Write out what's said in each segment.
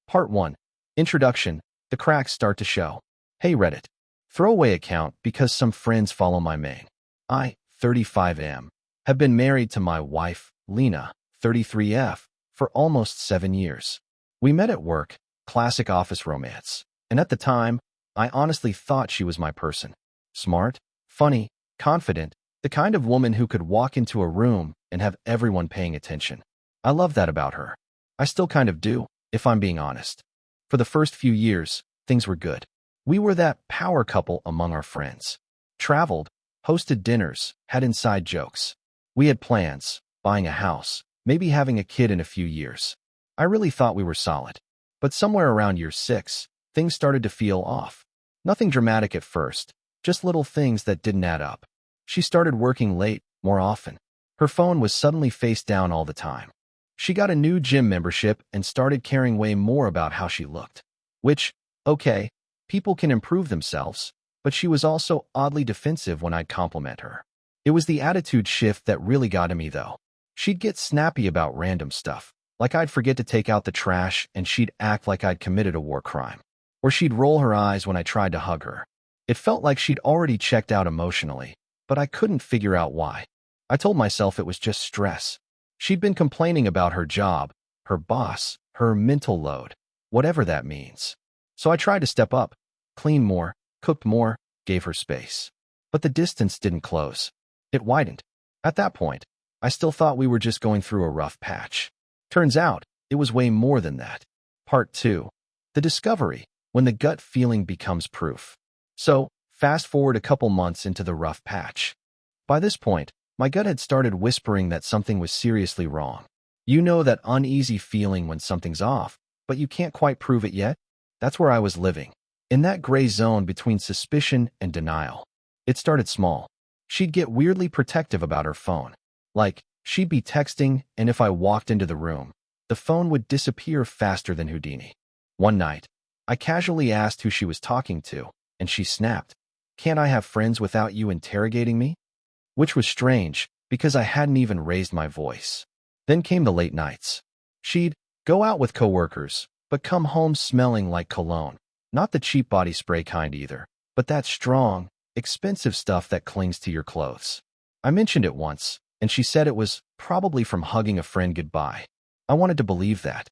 Part 1. Introduction. The cracks start to show. Hey Reddit. Throwaway account because some friends follow my main. I, 35M, have been married to my wife, Lena, 33F, for almost 7 years. We met at work, classic office romance. And at the time, I honestly thought she was my person. Smart, funny, confident, the kind of woman who could walk into a room and have everyone paying attention. I love that about her. I still kind of do, if I'm being honest. For the first few years, things were good. We were that power couple among our friends. Traveled, hosted dinners, had inside jokes. We had plans, buying a house, maybe having a kid in a few years. I really thought we were solid. But somewhere around year 6, things started to feel off. Nothing dramatic at first, just little things that didn't add up. She started working late, more often. Her phone was suddenly face down all the time. She got a new gym membership and started caring way more about how she looked. Which, okay, people can improve themselves, but she was also oddly defensive when I'd compliment her. It was the attitude shift that really got to me though. She'd get snappy about random stuff, like I'd forget to take out the trash and she'd act like I'd committed a war crime. Or she'd roll her eyes when I tried to hug her. It felt like she'd already checked out emotionally, but I couldn't figure out why. I told myself it was just stress. She'd been complaining about her job, her boss, her mental load, whatever that means. So I tried to step up, clean more, cooked more, gave her space. But the distance didn't close. It widened. At that point, I still thought we were just going through a rough patch. Turns out, it was way more than that. Part 2. The discovery, when the gut feeling becomes proof. So, fast forward a couple months into the rough patch. By this point, my gut had started whispering that something was seriously wrong. You know that uneasy feeling when something's off, but you can't quite prove it yet? That's where I was living, in that gray zone between suspicion and denial. It started small. She'd get weirdly protective about her phone. Like, she'd be texting, and if I walked into the room, the phone would disappear faster than Houdini. One night, I casually asked who she was talking to, and she snapped, "Can't I have friends without you interrogating me?" Which was strange, because I hadn't even raised my voice. Then came the late nights. She'd go out with coworkers, but come home smelling like cologne. Not the cheap body spray kind either, but that strong, expensive stuff that clings to your clothes. I mentioned it once, and she said it was probably from hugging a friend goodbye. I wanted to believe that.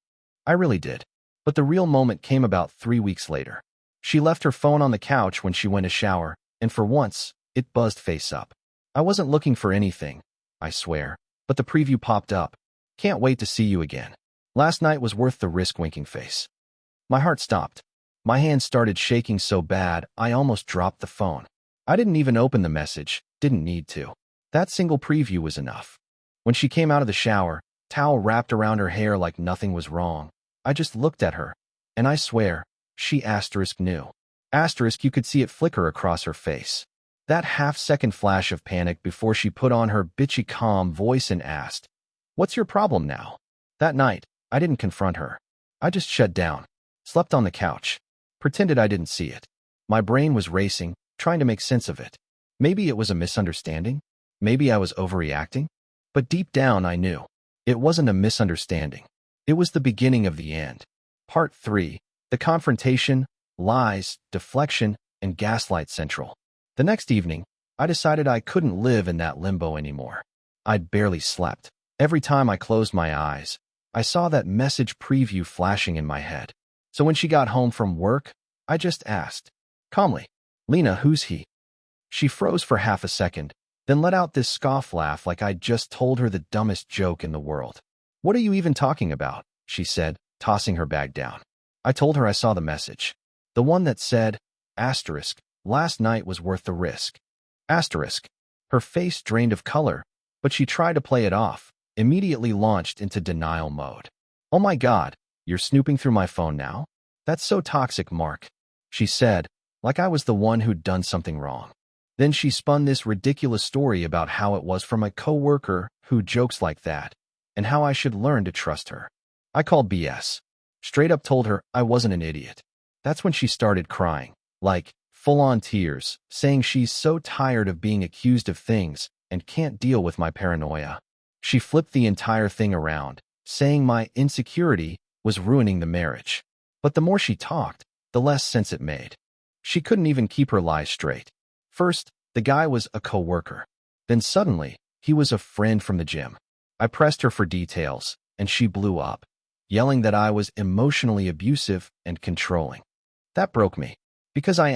I really did. But the real moment came about 3 weeks later. She left her phone on the couch when she went to shower, and for once, it buzzed face up. I wasn't looking for anything, I swear, but the preview popped up. "Can't wait to see you again. Last night was worth the risk," winking face. My heart stopped. My hand started shaking so bad, I almost dropped the phone. I didn't even open the message, didn't need to. That single preview was enough. When she came out of the shower, towel wrapped around her hair like nothing was wrong, I just looked at her, and I swear, she knew. You could see it flicker across her face. That half-second flash of panic before she put on her bitchy calm voice and asked, "What's your problem now?" That night, I didn't confront her. I just shut down, slept on the couch, pretended I didn't see it. My brain was racing, trying to make sense of it. Maybe it was a misunderstanding. Maybe I was overreacting. But deep down, I knew. It wasn't a misunderstanding. It was the beginning of the end. Part 3. The confrontation, lies, deflection, and gaslight central. The next evening, I decided I couldn't live in that limbo anymore. I'd barely slept. Every time I closed my eyes, I saw that message preview flashing in my head. So when she got home from work, I just asked, calmly, "Lena, who's he?" She froze for half a second, then let out this scoff laugh like I'd just told her the dumbest joke in the world. "What are you even talking about?" she said, tossing her bag down. I told her I saw the message. The one that said, asterisk, "Last night was worth the risk." Asterisk. Her face drained of color, but she tried to play it off, immediately launched into denial mode. "Oh my God, you're snooping through my phone now? That's so toxic, Mark," she said, like I was the one who'd done something wrong. Then she spun this ridiculous story about how it was from a coworker who jokes like that, and how I should learn to trust her. I called BS. Straight up told her I wasn't an idiot. That's when she started crying, like, full-on tears, saying she's so tired of being accused of things and can't deal with my paranoia. She flipped the entire thing around, saying my insecurity was ruining the marriage. But the more she talked, the less sense it made. She couldn't even keep her lies straight. First, the guy was a coworker. Then suddenly, he was a friend from the gym. I pressed her for details, and she blew up, yelling that I was emotionally abusive and controlling. That broke me, because I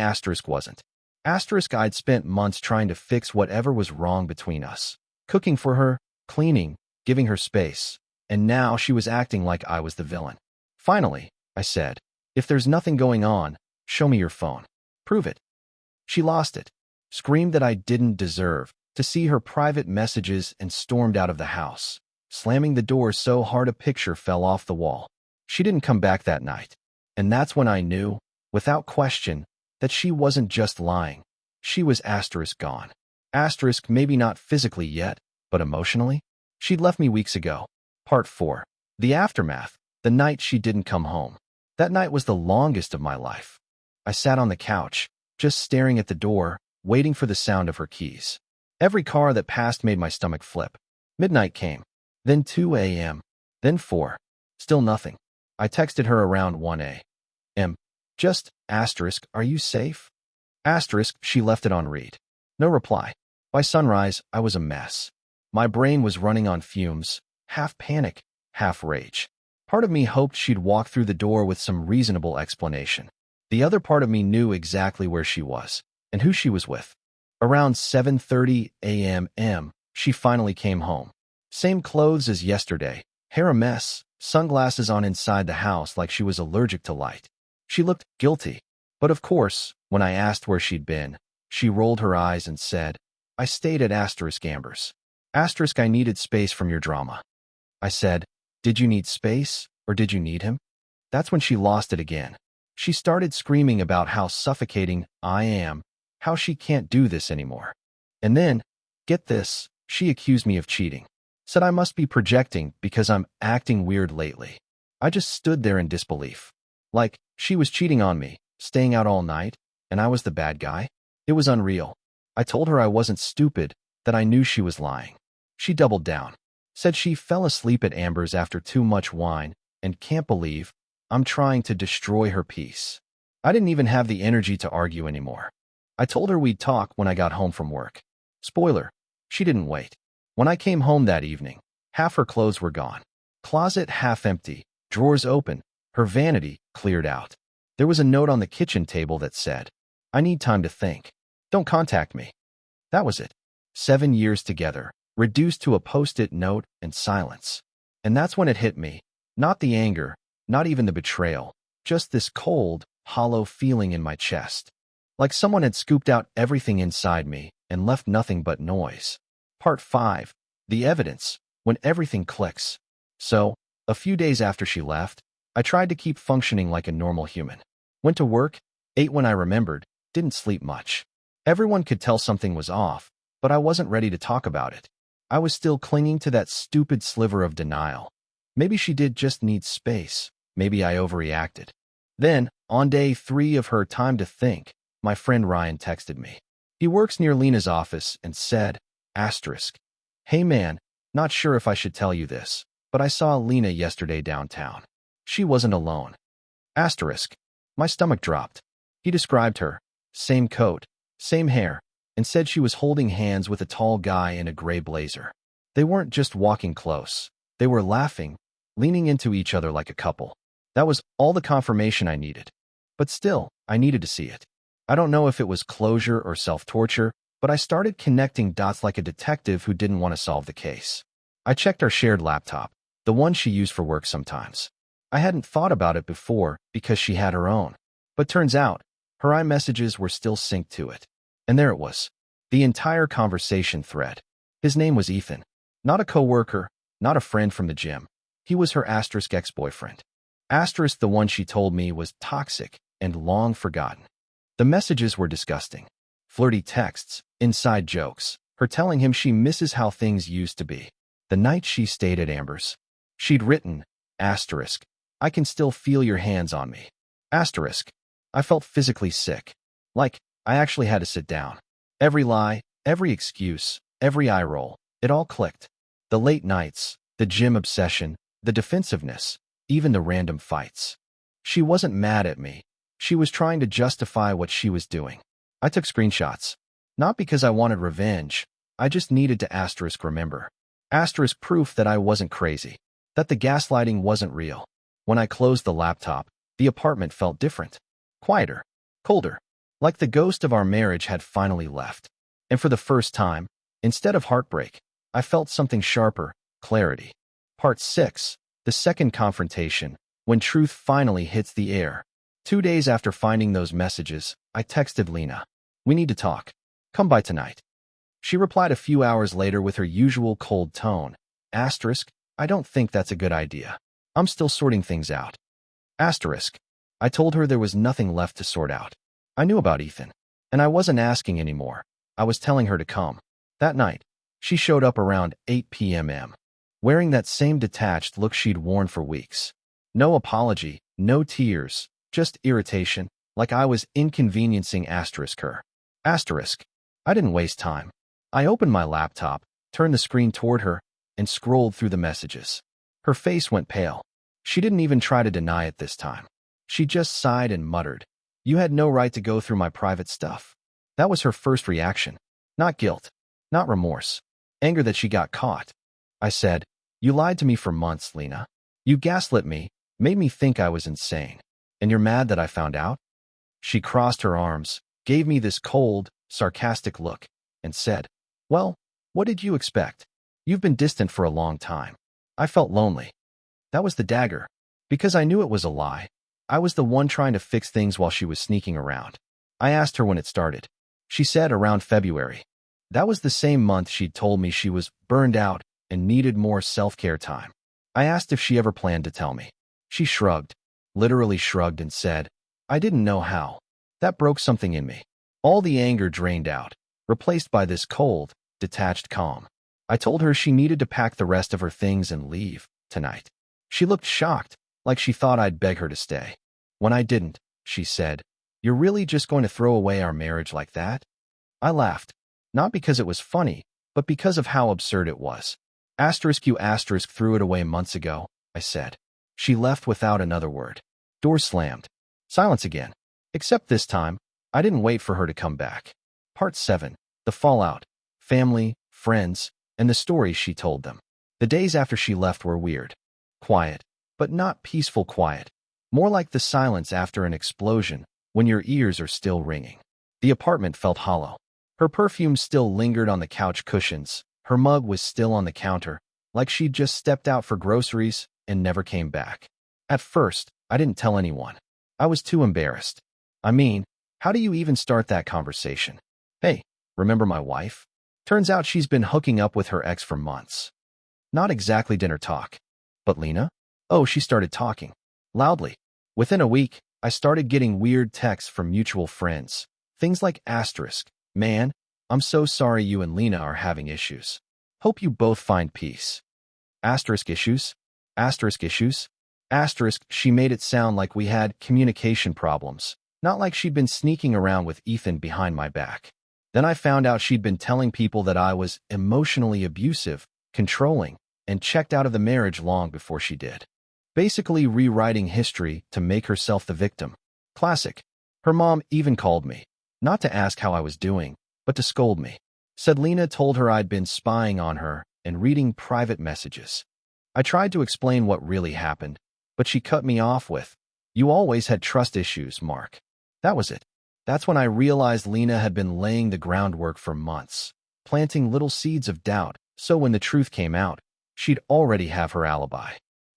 wasn't. I'd spent months trying to fix whatever was wrong between us. Cooking for her, cleaning, giving her space, and now she was acting like I was the villain. Finally, I said, if there's nothing going on, show me your phone. Prove it. She lost it, screamed that I didn't deserve to see her private messages and stormed out of the house, slamming the door so hard a picture fell off the wall. She didn't come back that night, and that's when I knew, without question, that she wasn't just lying. She was gone. Maybe not physically yet, but emotionally? She'd left me weeks ago. Part 4. The aftermath. The night she didn't come home. That night was the longest of my life. I sat on the couch, just staring at the door, waiting for the sound of her keys. Every car that passed made my stomach flip. Midnight came. Then 2 a.m. Then 4. Still nothing. I texted her around 1 a.m. Just, are you safe? She left it on read. No reply. By sunrise, I was a mess. My brain was running on fumes, half panic, half rage. Part of me hoped she'd walk through the door with some reasonable explanation. The other part of me knew exactly where she was, and who she was with. Around 7:30 a.m., she finally came home. Same clothes as yesterday, hair a mess, sunglasses on inside the house like she was allergic to light. She looked guilty, but of course, when I asked where she'd been, she rolled her eyes and said, I stayed at Amber's. I needed space from your drama. I said, did you need space, or did you need him? That's when she lost it again. She started screaming about how suffocating I am, how she can't do this anymore. And then, get this, she accused me of cheating. Said I must be projecting because I'm acting weird lately. I just stood there in disbelief. Like, she was cheating on me, staying out all night, and I was the bad guy? It was unreal. I told her I wasn't stupid, that I knew she was lying. She doubled down. Said she fell asleep at Amber's after too much wine, and can't believe I'm trying to destroy her peace. I didn't even have the energy to argue anymore. I told her we'd talk when I got home from work. Spoiler, she didn't wait. When I came home that evening, half her clothes were gone. Closet half empty, drawers open, her vanity cleared out. There was a note on the kitchen table that said, I need time to think. Don't contact me. That was it. 7 years together, reduced to a post-it note and silence. And that's when it hit me. Not the anger, not even the betrayal, just this cold, hollow feeling in my chest. Like someone had scooped out everything inside me and left nothing but noise. Part 5. The evidence, when everything clicks. So, a few days after she left, I tried to keep functioning like a normal human. Went to work, ate when I remembered, didn't sleep much. Everyone could tell something was off, but I wasn't ready to talk about it. I was still clinging to that stupid sliver of denial. Maybe she did just need space. Maybe I overreacted. Then, on day 3 of her time to think, my friend Ryan texted me. He works near Lena's office and said, Hey man, not sure if I should tell you this, but I saw Lena yesterday downtown. She wasn't alone. My stomach dropped. He described her, same coat, same hair, and said she was holding hands with a tall guy in a gray blazer. They weren't just walking close. They were laughing, leaning into each other like a couple. That was all the confirmation I needed. But still, I needed to see it. I don't know if it was closure or self-torture, but I started connecting dots like a detective who didn't want to solve the case. I checked our shared laptop, the one she used for work sometimes. I hadn't thought about it before because she had her own. But turns out, her iMessages were still synced to it. And there it was. The entire conversation thread. His name was Ethan. Not a coworker, not a friend from the gym. He was her ex-boyfriend. The one she told me was toxic and long forgotten. The messages were disgusting. Flirty texts, inside jokes, her telling him she misses how things used to be. The night she stayed at Amber's. She'd written, I can still feel your hands on me. I felt physically sick. Like, I actually had to sit down. Every lie, every excuse, every eye roll, it all clicked. The late nights, the gym obsession, the defensiveness, even the random fights. She wasn't mad at me. She was trying to justify what she was doing. I took screenshots. Not because I wanted revenge. I just needed to remember. Proof that I wasn't crazy. That the gaslighting wasn't real. When I closed the laptop, the apartment felt different. Quieter. Colder. Like the ghost of our marriage had finally left. And for the first time, instead of heartbreak, I felt something sharper, clarity. Part 6. The second confrontation, when truth finally hits the air. 2 days after finding those messages, I texted Lena. We need to talk. Come by tonight. She replied a few hours later with her usual cold tone. I don't think that's a good idea. I'm still sorting things out. I told her there was nothing left to sort out. I knew about Ethan, and I wasn't asking anymore. I was telling her to come. That night, she showed up around 8 p.m. wearing that same detached look she'd worn for weeks. No apology, no tears, just irritation, like I was inconveniencing her. I didn't waste time. I opened my laptop, turned the screen toward her, and scrolled through the messages. Her face went pale. She didn't even try to deny it this time. She just sighed and muttered, "You had no right to go through my private stuff." That was her first reaction. Not guilt. Not remorse. Anger that she got caught. I said, "You lied to me for months, Lena. You gaslit me, made me think I was insane. And you're mad that I found out?" She crossed her arms, gave me this cold, sarcastic look, and said, "Well, what did you expect? You've been distant for a long time." I felt lonely. That was the dagger. Because I knew it was a lie. I was the one trying to fix things while she was sneaking around. I asked her when it started. She said around February. That was the same month she'd told me she was burned out and needed more self-care time. I asked if she ever planned to tell me. She shrugged, literally shrugged, and said, "I didn't know how." That broke something in me. All the anger drained out, replaced by this cold, detached calm. I told her she needed to pack the rest of her things and leave tonight. She looked shocked, like she thought I'd beg her to stay. When I didn't, she said, "You're really just going to throw away our marriage like that?" I laughed, not because it was funny, but because of how absurd it was. You threw it away months ago, I said. She left without another word. Door slammed. Silence again. Except this time, I didn't wait for her to come back. Part 7. The fallout. Family, friends, and the stories she told them. The days after she left were weird. Quiet, but not peaceful quiet. More like the silence after an explosion, when your ears are still ringing. The apartment felt hollow. Her perfume still lingered on the couch cushions. Her mug was still on the counter, like she'd just stepped out for groceries and never came back. At first, I didn't tell anyone. I was too embarrassed. I mean, how do you even start that conversation? "Hey, remember my wife?" Turns out she's been hooking up with her ex for months. Not exactly dinner talk. But Lena? Oh, she started talking. Loudly. Within a week, I started getting weird texts from mutual friends. Things like "Man, I'm so sorry you and Lena are having issues. Hope you both find peace." Issues? Issues? She made it sound like we had communication problems, not like she'd been sneaking around with Ethan behind my back. Then I found out she'd been telling people that I was emotionally abusive, controlling, and checked out of the marriage long before she did. Basically rewriting history to make herself the victim. Classic. Her mom even called me, not to ask how I was doing, but to scold me. Said Lena told her I'd been spying on her and reading private messages. I tried to explain what really happened, but she cut me off with, "You always had trust issues, Mark." That was it. That's when I realized Lena had been laying the groundwork for months, planting little seeds of doubt, so when the truth came out, she'd already have her alibi.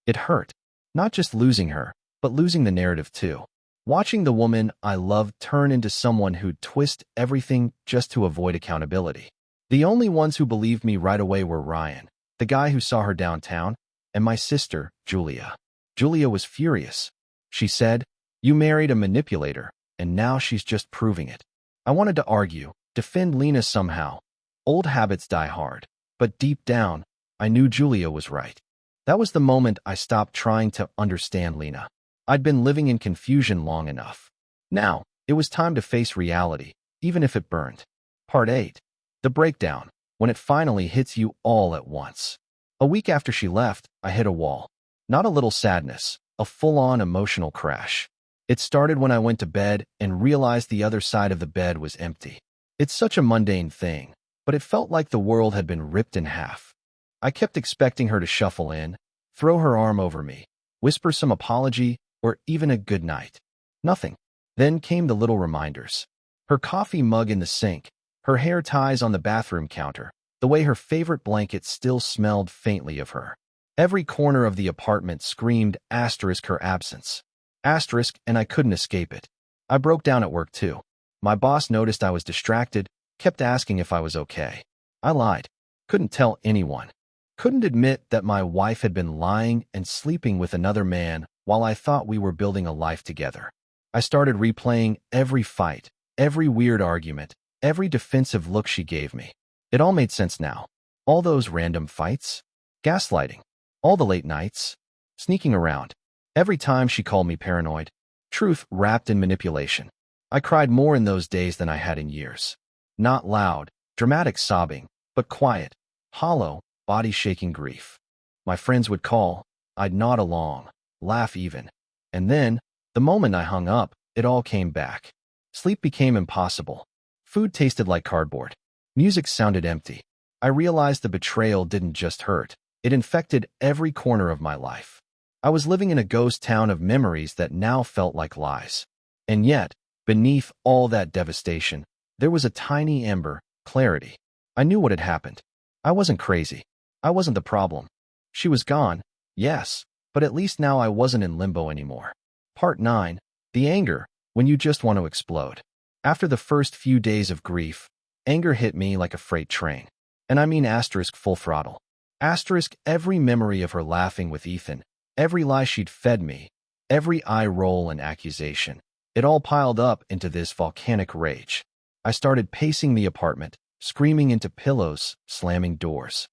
It hurt. Not just losing her, but losing the narrative too. Watching the woman I loved turn into someone who'd twist everything just to avoid accountability. The only ones who believed me right away were Ryan, the guy who saw her downtown, and my sister, Julia. Julia was furious. She said, "You married a manipulator, and now she's just proving it." I wanted to argue, defend Lena somehow. Old habits die hard, but deep down, I knew Julia was right. That was the moment I stopped trying to understand Lena. I'd been living in confusion long enough. Now, it was time to face reality, even if it burned. Part 8. The breakdown, when it finally hits you all at once. A week after she left, I hit a wall. Not a little sadness, a full-on emotional crash. It started when I went to bed and realized the other side of the bed was empty. It's such a mundane thing, but it felt like the world had been ripped in half. I kept expecting her to shuffle in, throw her arm over me, whisper some apology, or even a good night. Nothing. Then came the little reminders. Her coffee mug in the sink, her hair ties on the bathroom counter, the way her favorite blanket still smelled faintly of her. Every corner of the apartment screamed asterisk her absence. Asterisk, and I couldn't escape it. I broke down at work too. My boss noticed I was distracted, kept asking if I was okay. I lied. Couldn't tell anyone. Couldn't admit that my wife had been lying and sleeping with another man while I thought we were building a life together. I started replaying every fight, every weird argument, every defensive look she gave me. It all made sense now. All those random fights, gaslighting, all the late nights, sneaking around. Every time she called me paranoid, truth wrapped in manipulation. I cried more in those days than I had in years. Not loud, dramatic sobbing, but quiet, hollow, body-shaking grief. My friends would call, I'd nod along, laugh even. And then, the moment I hung up, it all came back. Sleep became impossible. Food tasted like cardboard. Music sounded empty. I realized the betrayal didn't just hurt. It infected every corner of my life. I was living in a ghost town of memories that now felt like lies. And yet, beneath all that devastation, there was a tiny ember, clarity. I knew what had happened. I wasn't crazy. I wasn't the problem. She was gone, yes, but at least now I wasn't in limbo anymore. Part 9. The anger, when you just want to explode. After the first few days of grief, anger hit me like a freight train. And I mean asterisk full throttle. Asterisk every memory of her laughing with Ethan, every lie she'd fed me, every eye roll and accusation. It all piled up into this volcanic rage. I started pacing the apartment, screaming into pillows, slamming doors.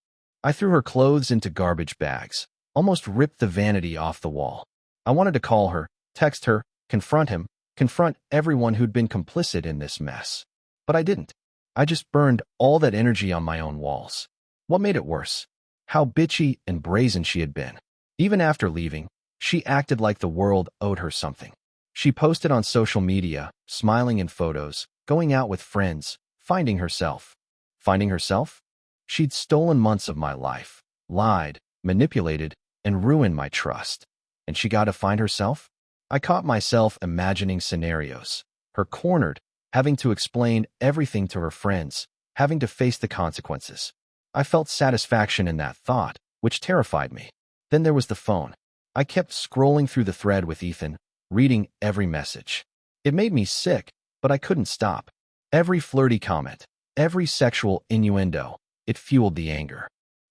I threw her clothes into garbage bags, almost ripped the vanity off the wall. I wanted to call her, text her, confront him, confront everyone who'd been complicit in this mess. But I didn't. I just burned all that energy on my own walls. What made it worse? How bitchy and brazen she had been. Even after leaving, she acted like the world owed her something. She posted on social media, smiling in photos, going out with friends, finding herself. Finding herself? She'd stolen months of my life, lied, manipulated, and ruined my trust. And she got to find herself? I caught myself imagining scenarios. Her cornered, having to explain everything to her friends, having to face the consequences. I felt satisfaction in that thought, which terrified me. Then there was the phone. I kept scrolling through the thread with Ethan, reading every message. It made me sick, but I couldn't stop. Every flirty comment, every sexual innuendo, it fueled the anger.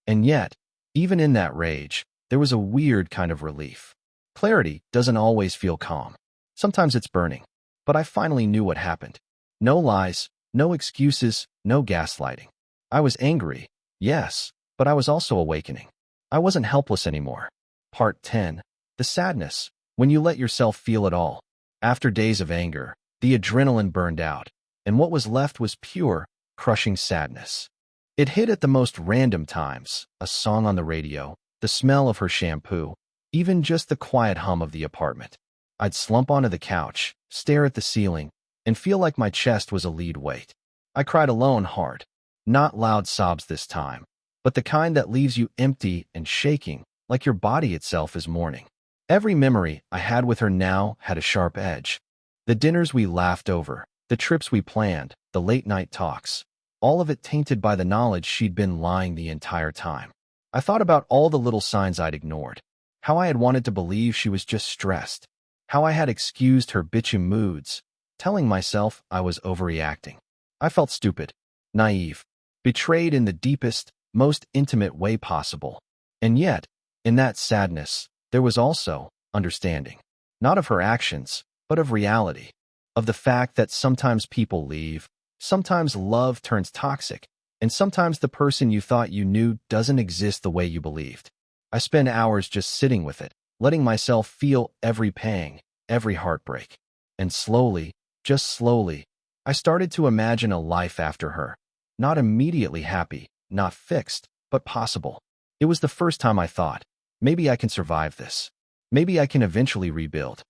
And yet, even in that rage, there was a weird kind of relief. Clarity doesn't always feel calm. Sometimes it's burning. But I finally knew what happened. No lies, no excuses, no gaslighting. I was angry, yes, but I was also awakening. I wasn't helpless anymore. Part 10. The sadness, when you let yourself feel it all. After days of anger, the adrenaline burned out, and what was left was pure, crushing sadness. It hit at the most random times, a song on the radio, the smell of her shampoo, even just the quiet hum of the apartment. I'd slump onto the couch, stare at the ceiling, and feel like my chest was a lead weight. I cried alone hard. Not loud sobs this time, but the kind that leaves you empty and shaking, like your body itself is mourning. Every memory I had with her now had a sharp edge. The dinners we laughed over, the trips we planned, the late-night talks, all of it tainted by the knowledge she'd been lying the entire time. I thought about all the little signs I'd ignored, how I had wanted to believe she was just stressed, how I had excused her bitchy moods, telling myself I was overreacting. I felt stupid, naive, betrayed in the deepest, most intimate way possible. And yet, in that sadness, there was also understanding, not of her actions, but of reality, of the fact that sometimes people leave, sometimes love turns toxic, and sometimes the person you thought you knew doesn't exist the way you believed. I spent hours just sitting with it, letting myself feel every pang, every heartbreak. And slowly, just slowly, I started to imagine a life after her. Not immediately happy, not fixed, but possible. It was the first time I thought, maybe I can survive this. Maybe I can eventually rebuild.